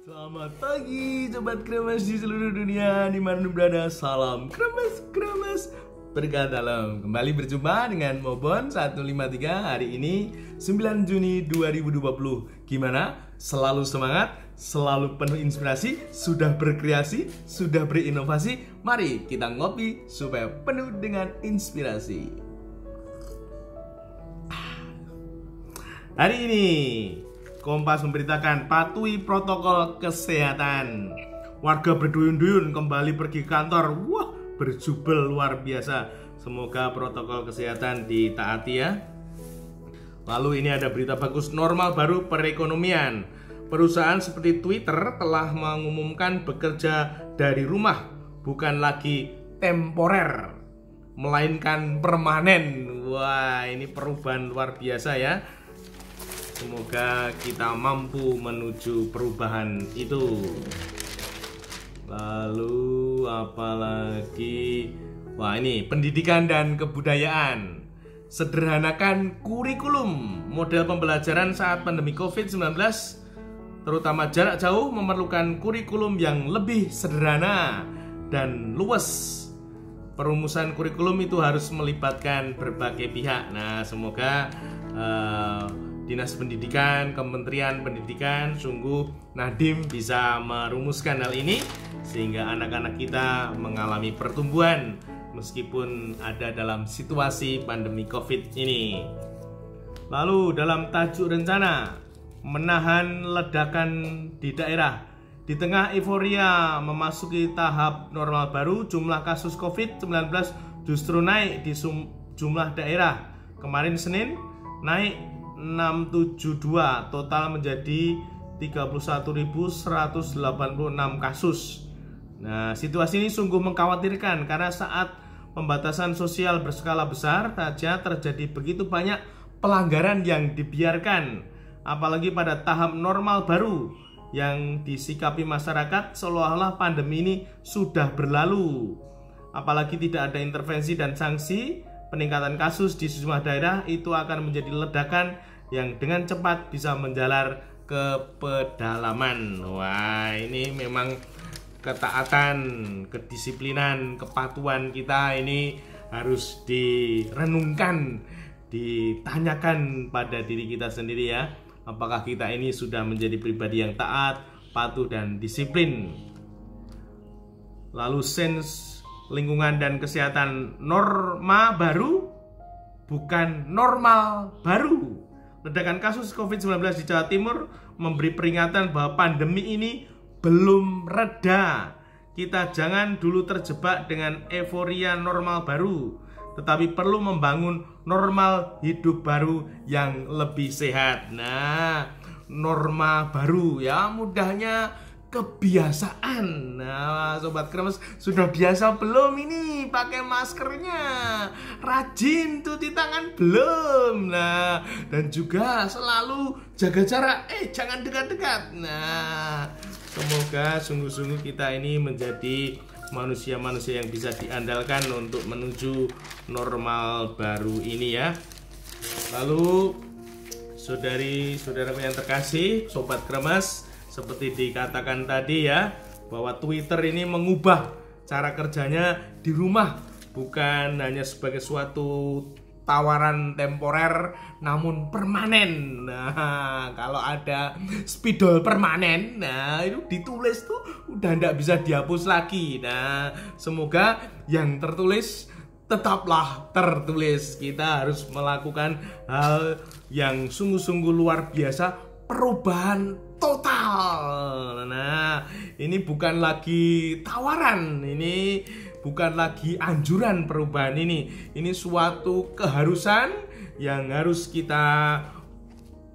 Selamat pagi Sobat Kremes di seluruh dunia dimanapun berada. Salam kremes berkah dalam. Kembali berjumpa dengan Mobon 153 hari ini 9 Juni 2020. Gimana? Selalu semangat? Selalu penuh inspirasi? Sudah berkreasi? Sudah berinovasi? Mari kita ngopi supaya penuh dengan inspirasi. Hari ini Kompas memberitakan patuhi protokol kesehatan. Warga berduyun-duyun kembali pergi kantor. Wah, berjubel luar biasa. Semoga protokol kesehatan ditaati ya. Lalu ini ada berita bagus, normal baru perekonomian. Perusahaan seperti Twitter telah mengumumkan bekerja dari rumah, bukan lagi temporer, melainkan permanen. Wah, ini perubahan luar biasa ya. Semoga kita mampu menuju perubahan itu. Lalu apalagi? Wah, ini pendidikan dan kebudayaan. Sederhanakan kurikulum. Model pembelajaran saat pandemi COVID-19, terutama jarak jauh, memerlukan kurikulum yang lebih sederhana dan luas. Perumusan kurikulum itu harus melibatkan berbagai pihak. Nah, semoga Dinas Pendidikan, Kementerian Pendidikan, sungguh Nadiem bisa merumuskan hal ini sehingga anak-anak kita mengalami pertumbuhan meskipun ada dalam situasi pandemi COVID ini. Lalu dalam tajuk rencana menahan ledakan di daerah. Di tengah euforia memasuki tahap normal baru, jumlah kasus COVID-19 justru naik di jumlah daerah. Kemarin Senin naik 672, total menjadi 31.186 kasus. Nah, situasi ini sungguh mengkhawatirkan karena saat pembatasan sosial berskala besar saja terjadi begitu banyak pelanggaran yang dibiarkan, apalagi pada tahap normal baru yang disikapi masyarakat seolah-olah pandemi ini sudah berlalu. Apalagi tidak ada intervensi dan sanksi, peningkatan kasus di sejumlah daerah itu akan menjadi ledakan yang dengan cepat bisa menjalar ke pedalaman. Wah, ini memang ketaatan, kedisiplinan, kepatuhan kita ini harus direnungkan, ditanyakan pada diri kita sendiri ya. Apakah kita ini sudah menjadi pribadi yang taat, patuh, dan disiplin? Lalu sains lingkungan dan kesehatan, norma baru bukan normal baru. Ledakan kasus COVID-19 di Jawa Timur memberi peringatan bahwa pandemi ini belum reda. Kita jangan dulu terjebak dengan euforia normal baru, tetapi perlu membangun normal hidup baru yang lebih sehat. Nah, norma baru ya, mudahnya kebiasaan. Nah, Sobat Kremes, sudah biasa belum ini pakai maskernya? Rajin cuci tangan belum? Nah, dan juga selalu jaga jarak, jangan dekat-dekat. Nah, semoga sungguh-sungguh kita ini menjadi manusia-manusia yang bisa diandalkan untuk menuju normal baru ini ya. Lalu saudari-saudaraku yang terkasih, Sobat Kremes, seperti dikatakan tadi ya, bahwa Twitter ini mengubah cara kerjanya di rumah, bukan hanya sebagai suatu tawaran temporer namun permanen. Nah, kalau ada spidol permanen, nah itu ditulis tuh udah nggak bisa dihapus lagi. Nah, semoga yang tertulis tetaplah tertulis. Kita harus melakukan hal yang sungguh-sungguh luar biasa, perubahan total. Nah, ini bukan lagi tawaran, ini bukan lagi anjuran perubahan ini. Ini suatu keharusan yang harus kita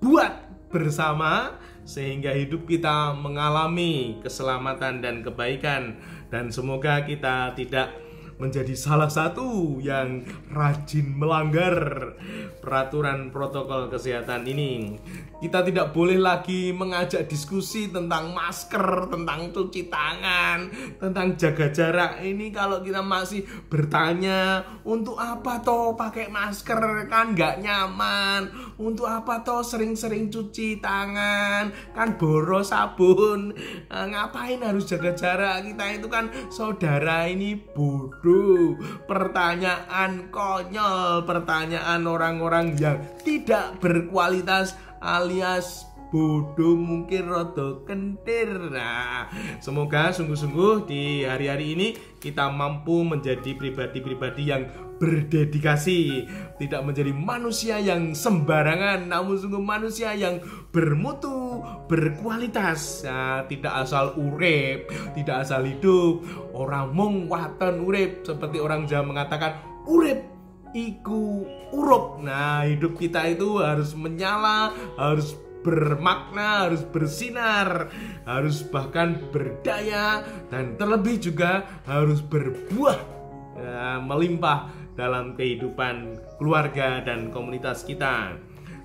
buat bersama sehingga hidup kita mengalami keselamatan dan kebaikan. Dan semoga kita tidak menjadi salah satu yang rajin melanggar peraturan protokol kesehatan ini. Kita tidak boleh lagi mengajak diskusi tentang masker, tentang cuci tangan, tentang jaga jarak. Ini kalau kita masih bertanya, untuk apa toh pakai masker, kan nggak nyaman. Untuk apa toh sering-sering cuci tangan, kan boros sabun. Ngapain harus jaga jarak? Kita itu kan saudara, ini bodoh. Pertanyaan konyol, pertanyaan orang-orang yang tidak berkualitas alias bodoh, mungkin rodo kentir. Nah, semoga sungguh-sungguh di hari-hari ini kita mampu menjadi pribadi-pribadi yang berdedikasi, tidak menjadi manusia yang sembarangan, namun sungguh manusia yang bermutu, berkualitas. Nah, tidak asal urip, tidak asal hidup. Orang mung waton urip, seperti orang Jawa mengatakan urip iku urup. Nah, hidup kita itu harus menyala, harus bermakna, harus bersinar, harus bahkan berdaya, dan terlebih juga harus berbuah, melimpah dalam kehidupan keluarga dan komunitas kita.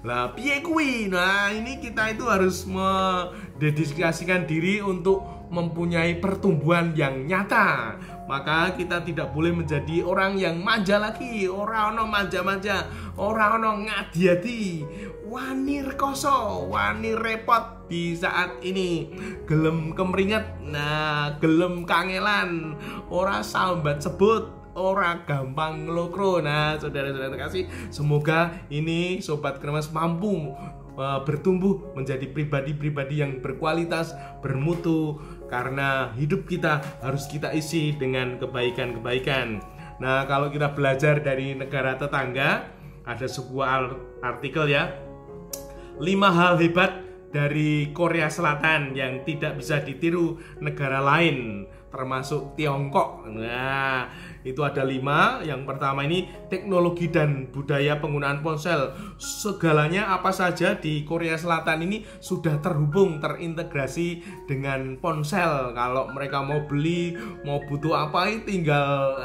Lah piye kuwi? Nah, ini kita itu harus mendedikasikan diri untuk mempunyai pertumbuhan yang nyata. Maka kita tidak boleh menjadi orang yang manja lagi. Ora ono manja-manja, ora ono ngadi-adi, wani rekoso, wani repot di saat ini, gelem kemringet, nah gelem kangelan, ora sambat sebut, ora gampang ngelokro. Nah, saudara-saudara terkasih, semoga ini Sobat Kremes mampu bertumbuh menjadi pribadi-pribadi yang berkualitas, bermutu, karena hidup kita harus kita isi dengan kebaikan-kebaikan. Nah, kalau kita belajar dari negara tetangga, ada sebuah artikel ya, 5 hal hebat dari Korea Selatan yang tidak bisa ditiru negara lain, termasuk Tiongkok. Nah, itu ada 5. Yang pertama ini teknologi dan budaya penggunaan ponsel. Segalanya apa saja di Korea Selatan ini sudah terhubung, terintegrasi dengan ponsel. Kalau mereka mau beli, mau butuh apa, tinggal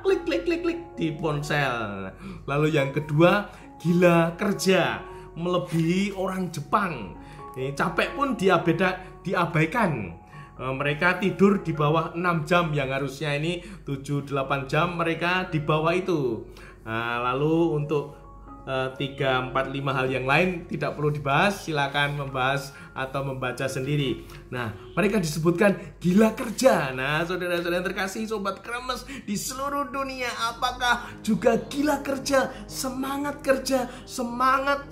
klik di ponsel. Lalu yang kedua, gila kerja, melebihi orang Jepang. Capek pun diabaikan. Mereka tidur di bawah 6 jam, yang harusnya ini 7-8 jam, mereka di bawah itu. Nah, lalu untuk 3, 4, 5 hal yang lain tidak perlu dibahas, silakan membahas atau membaca sendiri. Nah, mereka disebutkan gila kerja. Nah, saudara-saudara terkasih, Sobat Kremes di seluruh dunia, apakah juga gila kerja, semangat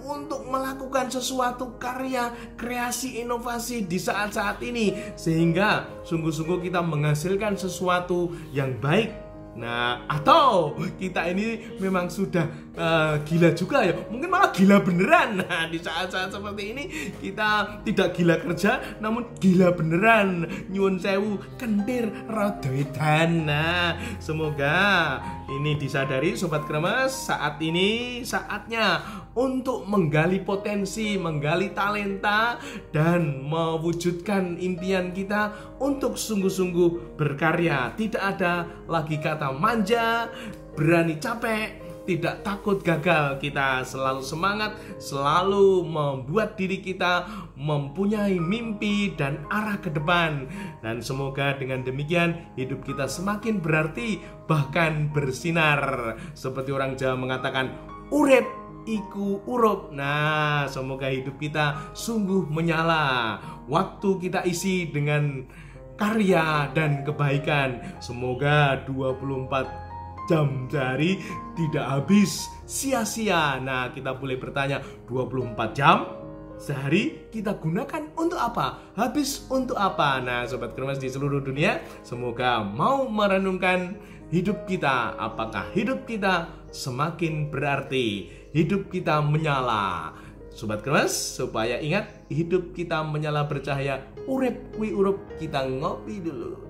untuk melakukan sesuatu karya, kreasi, inovasi di saat-saat ini, sehingga sungguh-sungguh kita menghasilkan sesuatu yang baik. Nah, atau kita ini memang sudah gila juga ya, mungkin malah gila beneran. Nah, di saat-saat seperti ini kita tidak gila kerja, namun gila beneran. Nyuwun sewu, kentir rada edan. Nah, semoga ini disadari Sobat Kremes, saat ini saatnya untuk menggali potensi, menggali talenta, dan mewujudkan impian kita untuk sungguh-sungguh berkarya. Tidak ada lagi kata manja, berani capek, tidak takut gagal. Kita selalu semangat, selalu membuat diri kita mempunyai mimpi dan arah ke depan. Dan semoga dengan demikian hidup kita semakin berarti, bahkan bersinar. Seperti orang Jawa mengatakan, urip iku urup. Nah, semoga hidup kita sungguh menyala, waktu kita isi dengan karya dan kebaikan. Semoga 24 jam sehari tidak habis sia-sia. Nah, kita boleh bertanya, 24 jam sehari kita gunakan untuk apa? Habis untuk apa? Nah, Sobat Kremes di seluruh dunia, semoga mau merenungkan hidup kita. Apakah hidup kita semakin berarti? Hidup kita menyala. Sobat Kremes, supaya ingat, hidup kita menyala bercahaya, urip wi urup, kita ngopi dulu.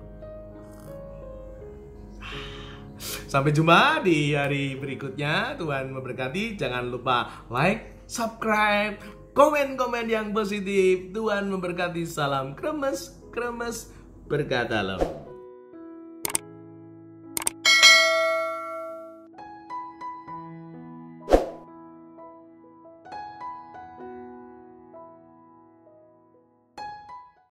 Sampai jumpa di hari berikutnya. Tuhan memberkati. Jangan lupa like, subscribe, komen-komen yang positif. Tuhan memberkati. Salam Kremes, Kremes berkata loh.